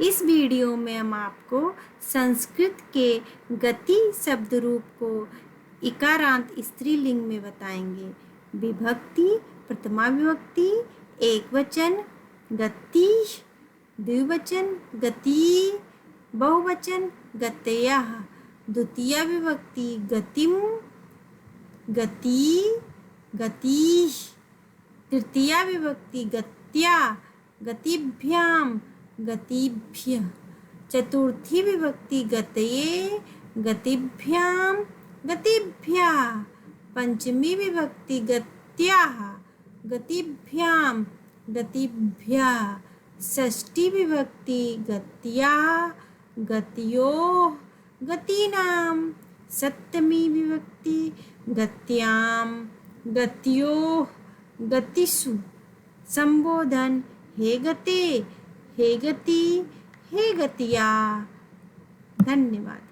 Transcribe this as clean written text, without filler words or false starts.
इस वीडियो में हम आपको संस्कृत के गति शब्द रूप को इकारांत स्त्रीलिंग में बताएंगे। विभक्ति, प्रथमा विभक्ति, एक वचन, गति, द्विवचन, गति, बहुवचन, गतयः, द्वितीया विभक्ति, गतिम, गति, गतिः, तृतीया विभक्ति, गत्या, गतिभ्याम, गतिभ्यः, चतुर्थी विभक्ति, गतये, गतिभ्याम, गतिभ्यः, पंचमी विभक्ति, गत्याः, गतिभ्याम, गतिभ्यः, षष्ठी विभक्ति, गत्याः, गत्योः, गतीनां, सप्तमी विभक्ति, गत्यां, गत्योः, गतिषु। संबोधन: हे गते, हे गति, हे गतिया। धन्यवाद।